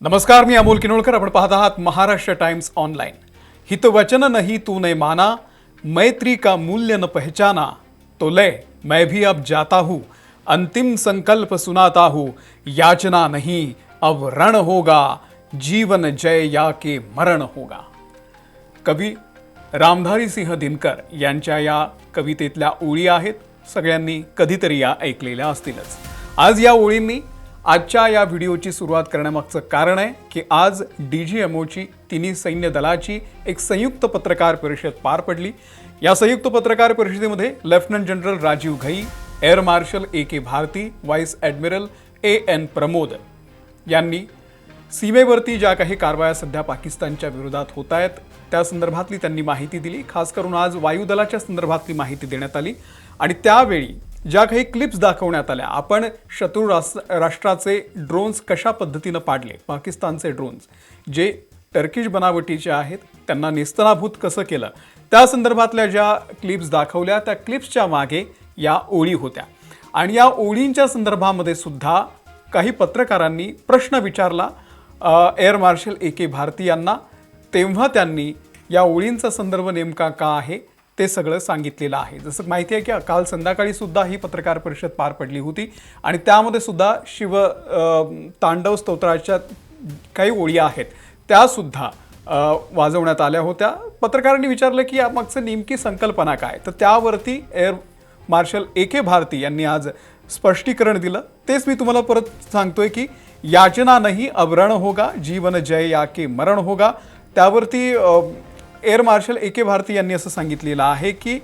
नमस्कार, मी अमोल किनोळकर. आपण पाहत आहात महाराष्ट्र टाइम्स ऑनलाइन. हित वचन नहीं तूने माना, मैत्री का मूल्य न पहचाना, तो ले मैं भी अब जाता हूँ, अंतिम संकल्प सुनाता हूँ, याचना नहीं अब रण होगा, जीवन जय या के मरण होगा. कवी रामधारी सिंह दिनकर यांच्या या कवितेतल्या ओळी आहेत. सगळ्यांनी कधीतरी या ऐकलेल्या असतीलच. आज या ओळींनी आजच्या या व्हिडिओची सुरुवात करण्यामागचं कारण आहे की आज DGMOची तिन्ही सैन्य दलाची एक संयुक्त पत्रकार परिषद पार पडली. या संयुक्त पत्रकार परिषदेमध्ये lieutenant general Rajiv Ghai, air marshal AK Bharti, vice admiral AN Pramod यांनी सीमेवरती ज्या काही कारवाया सध्या पाकिस्तानच्या विरोधात होत आहेत त्या संदर्भातली त्यांनी माहिती दिली. खास करून आज वायुदलाच्या संदर्भातली माहिती देण्यात आली आणि त्यावेळी ज्या काही क्लिप्स दाखवण्यात आल्या, आपण शत्रू राष्ट्राचे ड्रोन्स कशा पद्धतीनं पाडले, पाकिस्तानचे ड्रोन्स जे टर्किश बनावटीचे आहेत त्यांना नेस्तनाभूत कसं केलं, त्या संदर्भातल्या ज्या क्लिप्स दाखवल्या त्या क्लिप्सच्या मागे या ओळी होत्या. आणि या ओळींच्या संदर्भामध्ये सुद्धा काही पत्रकारांनी प्रश्न विचारला एअर मार्शल AK भारती यांना. तेव्हा त्यांनी या ओळींचा संदर्भ नेमका का आहे ते सगळं सांगितलेलं आहे. जसं माहिती आहे की काल संध्याकाळी सुद्धा ही पत्रकार परिषद पार पडली होती आणि त्यामध्ये सुद्धा शिव तांडव स्तोत्राच्या काही ओळी आहेत त्या सुद्धा वाजवण्यात आल्या होत्या. पत्रकारांनी विचारलं की यामागचं नेमकी संकल्पना काय, तर त्यावरती एअर मार्शल AK भारती यांनी आज स्पष्टीकरण दिलं. तेच मी तुम्हाला परत सांगतोय की याचना नहीं अब रण होगा, जीवन जय या के मरण होगा. त्यावरती एअर मार्शल AK भारती यांनी असं सांगितलेलं आहे की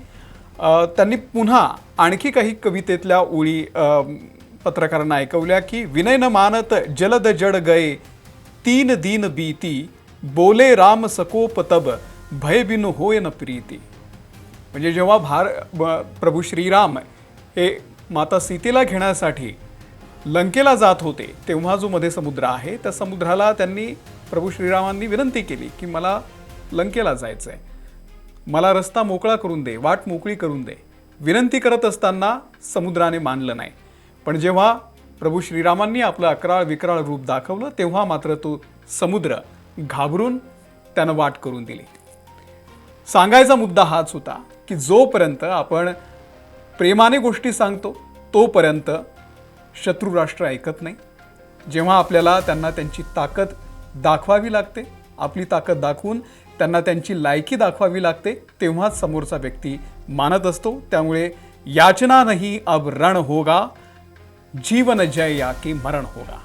त्यांनी पुन्हा आणखी काही कवितेतल्या ओळी पत्रकारांना ऐकवल्या की विनय न मानत जलद जड गए, तीन दीन बीती, बोले राम सकोप तब, भय बिनु होय न प्रीती. म्हणजे जेव्हा प्रभू श्रीराम हे माता सीतेला घेण्यासाठी लंकेला जात होते तेव्हा जो मध्ये समुद्र आहे त्या समुद्राला त्यांनी प्रभू श्रीरामांनी विनंती केली की मला लंकेला जायचं आहे, मला रस्ता मोकळा करून दे, वाट मोकळी करून दे. विनंती करत असताना समुद्राने मानलं नाही. पण जेव्हा प्रभू श्रीरामांनी आपलं अकराळ विकराळ रूप दाखवलं तेव्हा मात्र तो समुद्र घाबरून त्यानं वाट करून दिली. सांगायचा मुद्दा हाच होता की जोपर्यंत आपण प्रेमाने गोष्टी सांगतो तोपर्यंत शत्रू राष्ट्र ऐकत नाही. जेव्हा आपल्याला त्यांना त्यांची ताकद दाखवावी लागते, आपली ताकद दाखवून त्यांना त्यांची लायकी दाखवावी लागते, तेव्हाच समोरचा व्यक्ती मानत असतो. त्यामुळे याचना नहीं अब रण होगा, जीवन जय या की मरण होगा.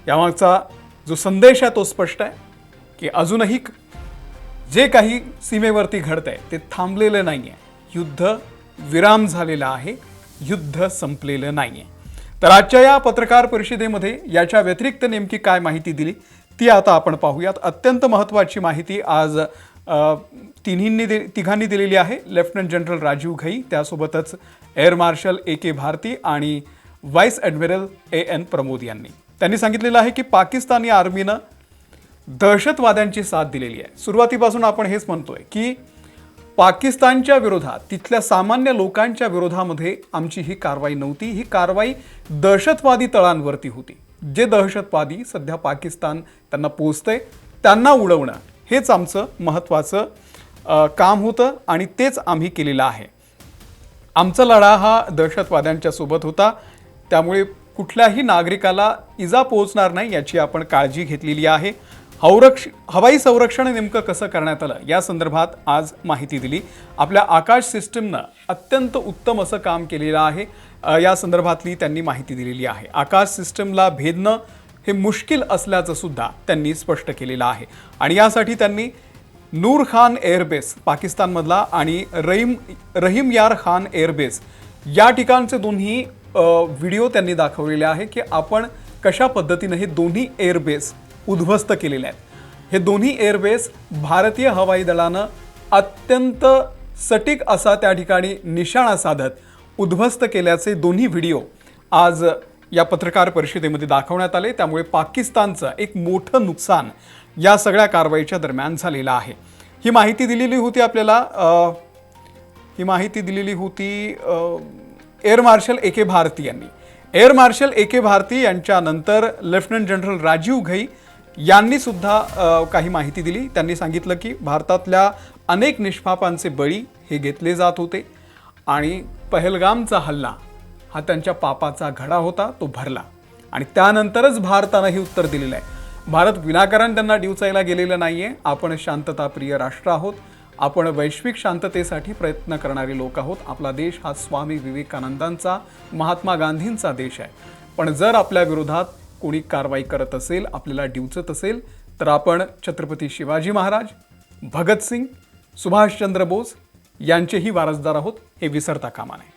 यामागचा जो संदेश आहे तो स्पष्ट आहे की अजूनही जे काही सीमेवरती घडतंय ते थांबलेलं नाहीये. युद्ध विराम झालेला आहे, युद्ध संपलेलं नाहीये. तर आजच्या या पत्रकार परिषदेमध्ये याच्या व्यतिरिक्त नेमकी काय माहिती दिली ती आता आपण पाहूयात. अत्यंत महत्त्वाची माहिती आज तिघांनी दिलेली आहे. लेफ्टनंट जनरल राजीव घई, त्यासोबतच एअर मार्शल AK भारती आणि व्हाईस ॲडमिरल AN प्रमोद यांनी. त्यांनी सांगितलेलं आहे की पाकिस्तानी आर्मीनं दहशतवाद्यांची साथ दिलेली आहे. सुरुवातीपासून आपण हेच म्हणतोय की पाकिस्तानच्या विरोधात, तिथल्या सामान्य लोकांच्या विरोधामध्ये आमची ही कारवाई नव्हती. ही कारवाई दहशतवादी तळांवरती होती. जे दहशतवादी सध्या पाकिस्तान त्यांना पोचतंय त्यांना उडवणं हेच आमचं महत्त्वाचं काम होतं आणि तेच आम्ही केलेलं आहे. आमचा लढा हा दहशतवाद्यांच्या सोबत होता, त्यामुळे कुठल्याही नागरिकाला इजा पोहोचणार नाही याची आपण काळजी घेतलेली आहे. हवाई संरक्षण नेमकं कसं करण्यात आलं या संदर्भात आज माहिती दिली. आपल्या आकाश सिस्टमनं अत्यंत उत्तम असं काम केलेलं आहे, या संदर्भातली त्यांनी माहिती दिलेली आहे. आकाश सिस्टमला भेदणं हे मुश्किल असल्याचं सुद्धा त्यांनी स्पष्ट केलेलं आहे. आणि यासाठी त्यांनी नूर खान एअरबेस पाकिस्तानमधला आणि रहीम यार खान एअरबेस या ठिकाणचे दोन्ही व्हिडिओ त्यांनी दाखवलेले आहे की आपण कशा पद्धतीनं हे दोन्ही एअरबेस उद्ध्वस्त केलेले आहेत. हे दोन्ही एअरबेस भारतीय हवाई दलानं अत्यंत सटीक असा त्या ठिकाणी निशाणा साधत उद्ध्वस्त केल्याचे दोन्ही व्हिडिओ आज या पत्रकार परिषदेमध्ये दाखवण्यात आले. त्यामुळे पाकिस्तानचं एक मोठं नुकसान या सगळ्या कारवाईच्या दरम्यान झालेलं आहे. ही माहिती दिलेली होती आपल्याला, ही माहिती दिलेली होती एअर मार्शल AK भारती यांनी. Air marshal A.K. भारती यांच्यानंतर लेफ्टनंट जनरल राजीव घई यांनी सुद्धा काही माहिती दिली. त्यांनी सांगितलं की भारतातल्या अनेक निष्पापांचे बळी हे घेतले जात होते आणि पहलगामचा हल्ला हा त्यांच्या पापाचा घडा होता, तो भरला आणि त्यानंतरच भारतानं हे उत्तर दिलेलं आहे. भारत विनाकारण त्यांना डिवचायला गेलेलं नाहीये. आपण शांतताप्रिय राष्ट्र आहोत. आपण वैश्विक शांततेसाठी प्रयत्न करणारे लोक आहोत. आपला देश हा स्वामी विवेकानंदांचा, महात्मा गांधींचा देश आहे. पण जर आपल्या विरोधात कोणी कारवाई करत असेल, आपल्याला डिवचत असेल, तर आपण छत्रपती शिवाजी महाराज, भगतसिंग, सुभाषचंद्र बोस यांचेही वारसदार आहोत, हे विसरता कामा नये.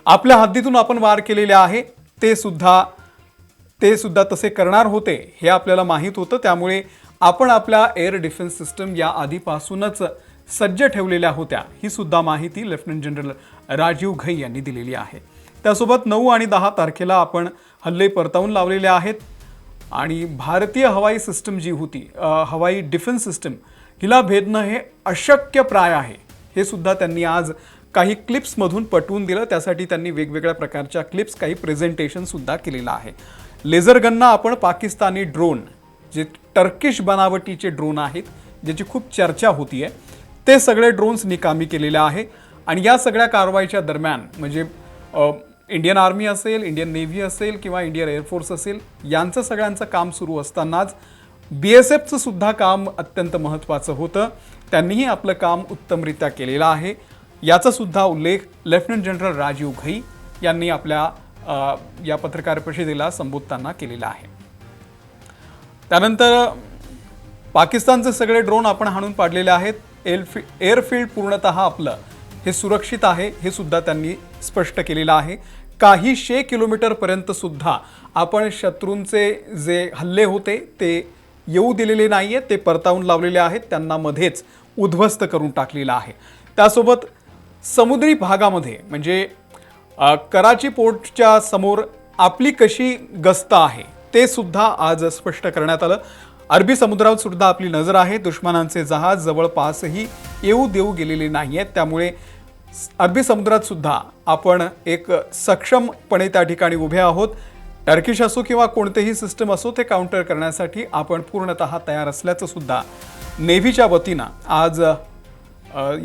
आपल्या हद्दीतून आपण वार केलेले आहे, ते सुद्धा तसे करणार होते हे आपल्याला माहीत होतं. त्यामुळे आपण आपल्या एअर डिफेन्स सिस्टम या आधीपासूनच सज्ज ठेवलेल्या होत्या, ही सुद्धा माहिती लेफ्टनंट जनरल राजीव घई यांनी दिलेली आहे. त्यासोबत 9 आणि 10 तारखेला आपण हल्ले परतावून लावलेले आहेत आणि भारतीय हवाई सिस्टम जी होती, हवाई डिफेन्स सिस्टम, हिला भेदणं हे अशक्य प्राय आहे, हे सुद्धा त्यांनी आज काही क्लिप्समधून पटवून दिलं. त्यासाठी त्यांनी वेगवेगळ्या प्रकारच्या क्लिप्स, काही प्रेझेंटेशन सुद्धा केलेलं आहे. लेझर गनना आपण पाकिस्तानी ड्रोन, जे टर्किश बनावटीचे ड्रोन आहेत, ज्याची खूप चर्चा होतीये, ते सगळे ड्रोन्स निकामी केलेले आहे. आणि या सगळ्या कारवाईच्या दरम्यान म्हणजे इंडियन आर्मी असेल, इंडियन नेव्ही असेल किंवा इंडियन एअरफोर्स असेल, यांचं सगळ्यांचं काम सुरू असतानाच BSFचं सुद्धा काम अत्यंत महत्त्वाचं होतं. त्यांनीही आपलं काम उत्तमरित्या केलेलं आहे, याचा सुद्धा उल्लेख लेफ्टनंट जनरल राजीव घई यांनी आपल्या या पत्रकार परिषदेला संबोधताना केलेला आहे. त्यानंतर पाकिस्तानचे सगळे ड्रोन आपण हाणून पाडलेले आहेत. एअरफील्ड पूर्णतः आपलं हे सुरक्षित आहे, हे सुद्धा त्यांनी स्पष्ट केलेलं आहे. काही 100 किलोमीटरपर्यंत सुद्धा आपण शत्रूंचे जे हल्ले होते ते येऊ दिलेले नाही आहेत, ते परतावून लावलेले आहेत, त्यांना मध्येच उद्ध्वस्त करून टाकलेलं आहे. त्यासोबत समुद्री भागामध्ये म्हणजे कराची पोर्टच्या समोर आपली कशी गस्त आहे ते सुद्धा आज स्पष्ट करण्यात आलं. अरबी समुद्रावर सुद्धा आपली नजर आहे. दुश्मनांचे जहाज जवळपासही येऊ देऊ गेलेले नाही आहेत. त्यामुळे अरबी समुद्रात सुद्धा आपण एक सक्षमपणे त्या ठिकाणी उभे आहोत. टर्किश असो किंवा कोणतेही सिस्टम असो, ते काउंटर करण्यासाठी आपण पूर्णतः तयार असल्याचं सुद्धा नेव्हीच्या वतीनं आज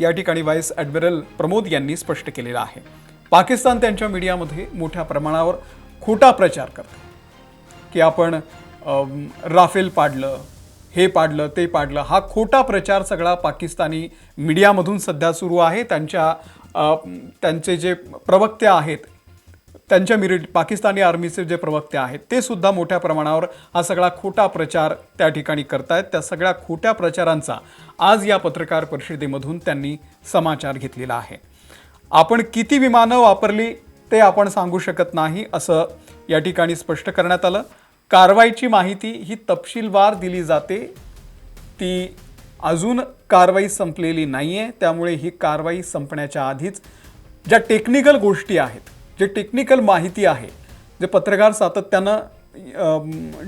या ठिकाणी व्हाईस ॲडमिरल प्रमोद यांनी स्पष्ट केलेलं आहे. पाकिस्तान त्यांच्या मीडियामध्ये मोठ्या प्रमाणावर खोटा प्रचार करते की आपण राफेल पाडलं, हे पाडलं, ते पाडलं. हा खोटा प्रचार सगळा पाकिस्तानी मीडियामधून सध्या सुरू आहे. त्यांचे जे प्रवक्ते आहेत, पाकिस्तानी आर्मीचे जे प्रवक्ते आहेत, ते सुद्धा मोठ्या प्रमाणावर हा सगळा खोटा प्रचार त्या ठिकाणी करतायत. त्या सगळ्या खोट्या प्रचारांचा आज या पत्रकार परिषदेमधून त्यांनी समाचार घेतलेला आहे. आपण किती विमानं वापरली ते आपण सांगू शकत नाही, असं या ठिकाणी स्पष्ट करण्यात आलं. कारवाईची माहिती ही तपशीलवार दिली जाते, ती अजून कारवाई संपलेली नाही आहे. त्यामुळे ही कारवाई संपण्याच्या आधीच ज्या टेक्निकल गोष्टी आहेत, जे टेक्निकल माहिती आहे, जे पत्रकार सातत्यानं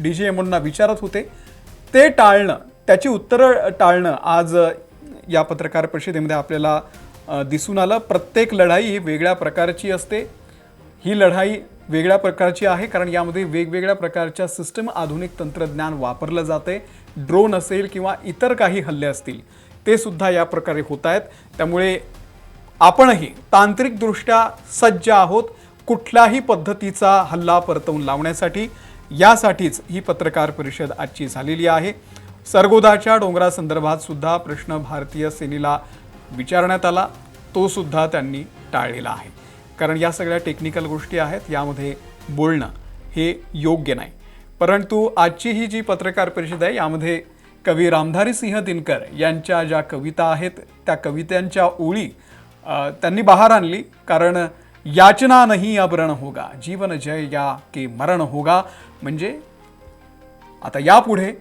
DGMOंना विचारत होते, ते टाळणं, त्याची उत्तरं टाळणं आज या पत्रकार परिषदेमध्ये आपल्याला दिसून आलं. प्रत्येक लढाई ही वेगळ्या प्रकारची असते. ही लढाई वेगळ्या प्रकारची आहे कारण यामध्ये वेगवेगळ्या प्रकारच्या सिस्टम, आधुनिक तंत्रज्ञान वापरलं जाते. ड्रोन असेल किंवा इतर काही हल्ले असतील, ते सुद्धा या प्रकारे होत आहेत. त्यामुळे आपणही तांत्रिकदृष्ट्या सज्ज आहोत कुठल्याही पद्धतीचा हल्ला परतवून लावण्यासाठी. यासाठीच ही पत्रकार परिषद आजची झालेली आहे. सरगोधाच्या डोंगरासंदर्भात सुद्धा प्रश्न भारतीय सेनेला विचारण्यात आला, तो सुद्धा त्यांनी टाळलेला आहे. कारण या सगळ्या टेक्निकल गोष्टी आहेत, यामध्ये बोलणं हे योग्य नाही. परंतु आजची ही जी पत्रकार परिषद आहे, यामध्ये कवी रामधारी सिंह दिनकर यांच्या ज्या कविता आहेत, त्या कवितांच्या ओळी त्यांनी बाहेर आणली. कारण याचना नहीं अब रण होगा, जीवन जय या के मरण होगा. म्हणजे आता यापुढे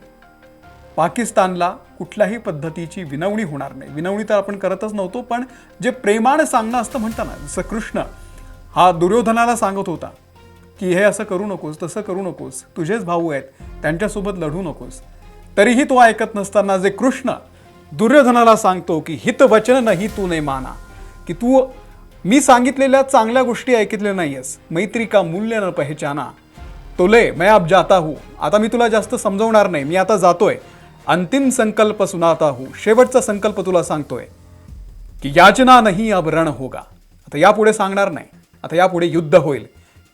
पाकिस्तानला कुठल्याही पद्धतीची विनवणी होणार नाही. विनवणी तर आपण करतच नव्हतो, पण जे प्रेमाने सांगणं असतं म्हणताना, जसं कृष्ण हा दुर्योधनाला सांगत होता की हे असं करू नकोस, तसं करू नकोस, तुझेच भाऊ आहेत, त्यांच्यासोबत लढू नकोस, तरीही तो ऐकत नसताना जे कृष्ण दुर्योधनाला सांगतो की हित वचन नाही तू ने माना, की तू मी सांगितलेल्या चांगल्या गोष्टी ऐकतल्या नाहीयेस, मैत्री का मूल्य न पहचाना, तो ले मैं अब जाता हूँ. आता मी तुला जास्त समजवणार नाही, मी आता जातोय. अंतिम संकल्प सुनाता हूँ, शेवटचा संकल्प तुला सांगतोय की याचना नहीं अब रण होगा. आता यापुढे सांगणार नाही, आता यापुढे युद्ध होईल.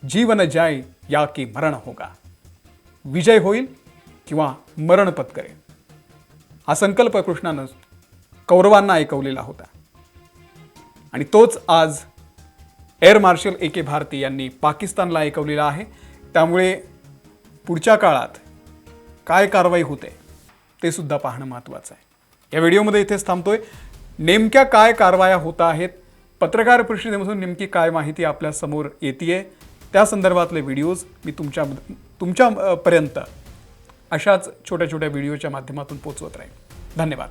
जीवन जाय या की मरण होगा, विजय होईल किंवा मरण पत्करेल. हा संकल्प कृष्णानं कौरवांना ऐकवलेला होता आणि तोच आज एअर मार्शल ए.के. भारती यांनी पाकिस्तानला ऐकवलेला आहे. त्यामुळे पुढच्या काळात काय कारवाई होते ते सुद्धा पाहणं महत्त्वाचं आहे. या व्हिडिओमध्ये इथेच थांबतोय. नेमक्या काय कारवाया होत आहेत, पत्रकार परिषदेमधून नेमकी काय माहिती आपल्या समोर येते, त्या संदर्भातले व्हिडिओज मी तुमच्यापर्यंत अशाच छोट्या छोट्या व्हिडिओच्या माध्यमातून पोहोचवत राहीन. धन्यवाद.